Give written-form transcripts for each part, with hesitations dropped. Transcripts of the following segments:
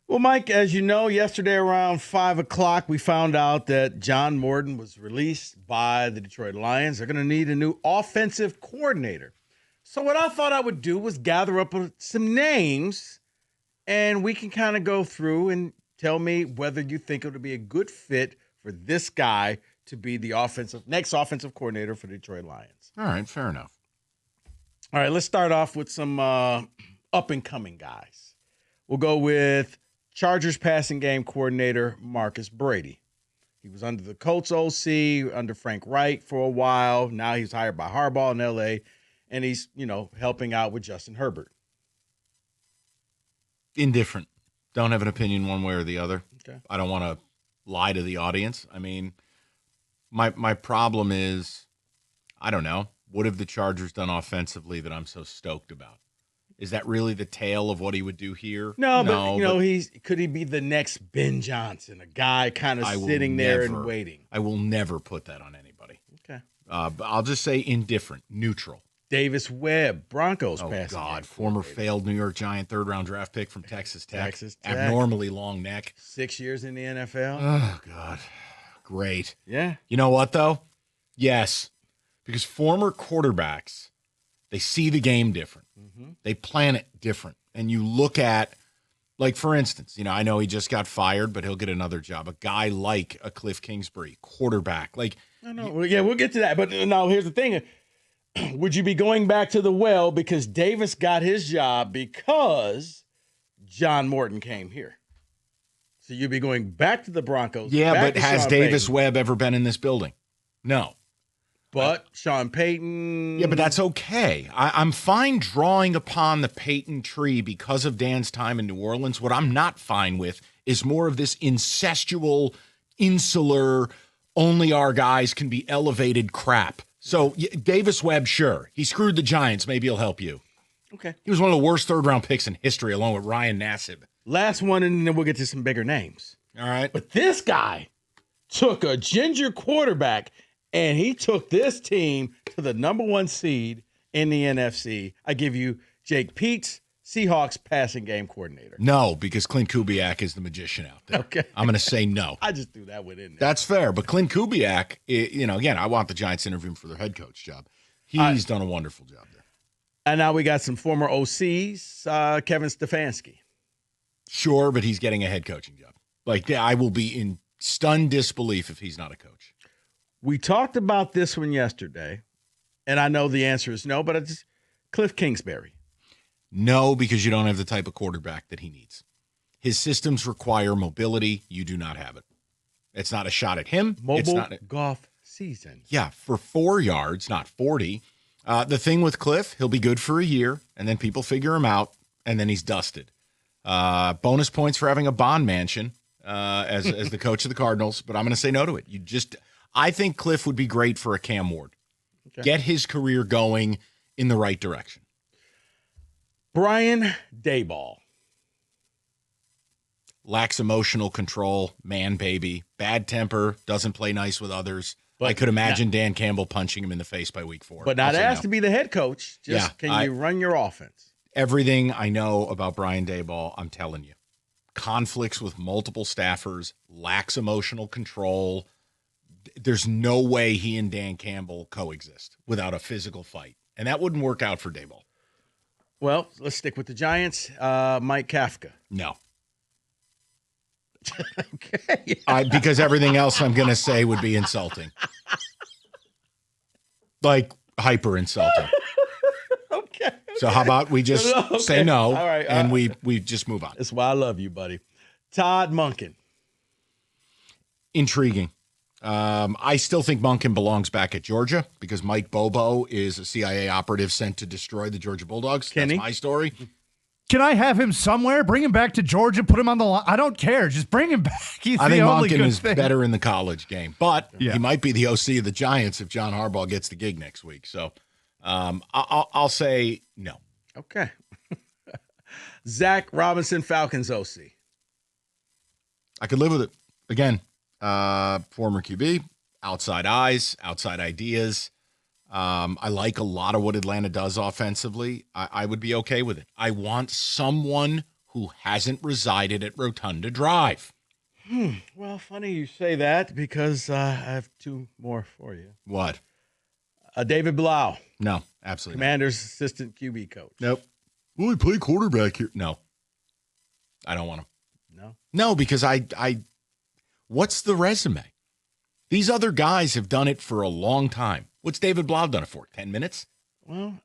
Well, Mike, as you know, yesterday around 5 o'clock, we found out that John Morton was released by the Detroit Lions. They're going to need a new offensive coordinator. So what I thought I would do was gather up some names, and we can kind of go through and tell me whether you think it would be a good fit for this guy to be the next offensive coordinator for the Detroit Lions. All right, fair enough. All right, let's start off with some up-and-coming guys. We'll go with Chargers passing game coordinator Marcus Brady. He was under the Colts OC, under Frank Reich for a while. Now he's hired by Harbaugh in L.A., and he's, helping out with Justin Herbert. Indifferent. Don't have an opinion one way or the other. Okay. I don't want to lie to the audience. I mean, my problem is, I don't know, what have the Chargers done offensively that I'm so stoked about? Is that really the tale of what he would do here? No, but could he be the next Ben Johnson, a guy kind of sitting there and waiting? I will never put that on anybody. Okay. But I'll just say indifferent, neutral. Davis Webb, Broncos passing. Oh, God, former failed New York Giant third-round draft pick from Texas Tech. Texas Tech. Abnormally long neck. 6 years in the NFL. Oh, God. Great. Yeah. You know what, though? Yes. Because former quarterbacks, they see the game different. Mm-hmm. They plan it different. And you look at, like, for instance, I know he just got fired, but he'll get another job. A guy like a Cliff Kingsbury, quarterback. Like, I know. Well, yeah, we'll get to that. But now here's the thing. Would you be going back to the well because Davis got his job because John Morton came here? So you'd be going back to the Broncos. Yeah, but has Davis Webb ever been in this building? No. But Sean Payton. Yeah, but that's okay. I'm fine drawing upon the Payton tree because of Dan's time in New Orleans. What I'm not fine with is more of this incestual, insular, only our guys can be elevated crap. So Davis Webb, sure. He screwed the Giants. Maybe he'll help you. Okay. He was one of the worst third-round picks in history, along with Ryan Nassib. Last one, and then we'll get to some bigger names. All right. But this guy took a ginger quarterback, and he took this team to the number one seed in the NFC. I give you Jake Peets, Seahawks passing game coordinator. No, because Clint Kubiak is the magician out there. Okay. I'm going to say no. I just threw that one in there. That's fair. But Clint Kubiak, again, I want the Giants to interview him for their head coach job. He's done a wonderful job there. And now we got some former OCs, Kevin Stefanski. Sure, but he's getting a head coaching job. Like, I will be in stunned disbelief if he's not a coach. We talked about this one yesterday, and I know the answer is no, but it's Cliff Kingsbury. No, because you don't have the type of quarterback that he needs. His systems require mobility. You do not have it. It's not a shot at him. Golf season. Yeah, for 4 yards, not 40. The thing with Cliff, he'll be good for a year, and then people figure him out, and then he's dusted. Bonus points for having a Bond mansion as the coach of the Cardinals, but I'm going to say no to it. I think Cliff would be great for a Cam Ward. Okay. Get his career going in the right direction. Brian Daboll. Lacks emotional control, man baby, bad temper, doesn't play nice with others. But I could imagine Dan Campbell punching him in the face by week 4. But not asked to be the head coach. Can you run your offense? Everything I know about Brian Daboll, I'm telling you. Conflicts with multiple staffers, lacks emotional control. There's no way he and Dan Campbell coexist without a physical fight. And that wouldn't work out for Daboll. Well, let's stick with the Giants. Mike Kafka. No. Okay. Because everything else I'm going to say would be insulting. Like, hyper insulting. Okay. So how about we just say no, all right, and we just move on. That's why I love you, buddy. Todd Monken. Intriguing. I still think Monken belongs back at Georgia because Mike Bobo is a CIA operative sent to destroy the Georgia Bulldogs. That's my story. Can I have him somewhere? Bring him back to Georgia, put him on the line. I don't care. Just bring him back. He's I the think only Monken good is thing. better in the college game, but he might be the OC of the Giants if John Harbaugh gets the gig next week. So I'll say no. Okay. Zach Robinson, Falcons OC. I could live with it. Again, former QB, outside eyes, outside ideas. I like a lot of what Atlanta does offensively. I would be okay with it. I want someone who hasn't resided at Rotunda Drive. Well, funny you say that because I have two more for you. What? David Blau, No, absolutely Commander's assistant QB coach. Nope. Well, he played quarterback here. No. I don't want him. No? No, because I what's the resume? These other guys have done it for a long time. What's David Blau done it for? 10 minutes? Well,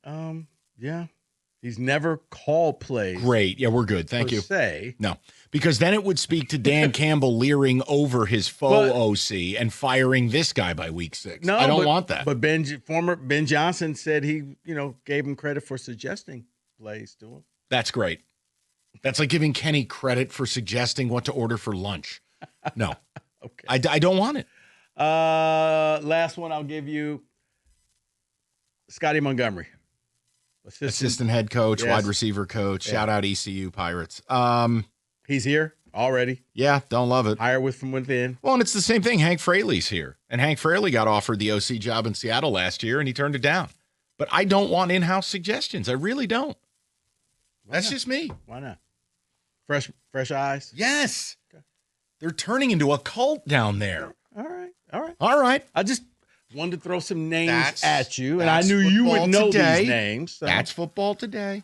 yeah. He's never called plays. Great. Yeah, we're good. Thank per you. se. No, because then it would speak to Dan Campbell leering over his faux OC and firing this guy by week 6. No, I don't want that. But former Ben Johnson said he, gave him credit for suggesting plays to him. That's great. That's like giving Kenny credit for suggesting what to order for lunch. No. Okay. I don't want it. Last one I'll give you, Scotty Montgomery. Assistant head coach, Yes. wide receiver coach. Shout out ECU Pirates. He's here already. Yeah, don't love it. Hire from within. Well, and it's the same thing. Hank Fraley's here. And Hank Fraley got offered the OC job in Seattle last year, and he turned it down. But I don't want in-house suggestions. I really don't. That's just me. Why not? Fresh eyes? Yes. Okay. They're turning into a cult down there. All right. I just wanted to throw some names at you, and I knew you would know today. these names. So. That's football today.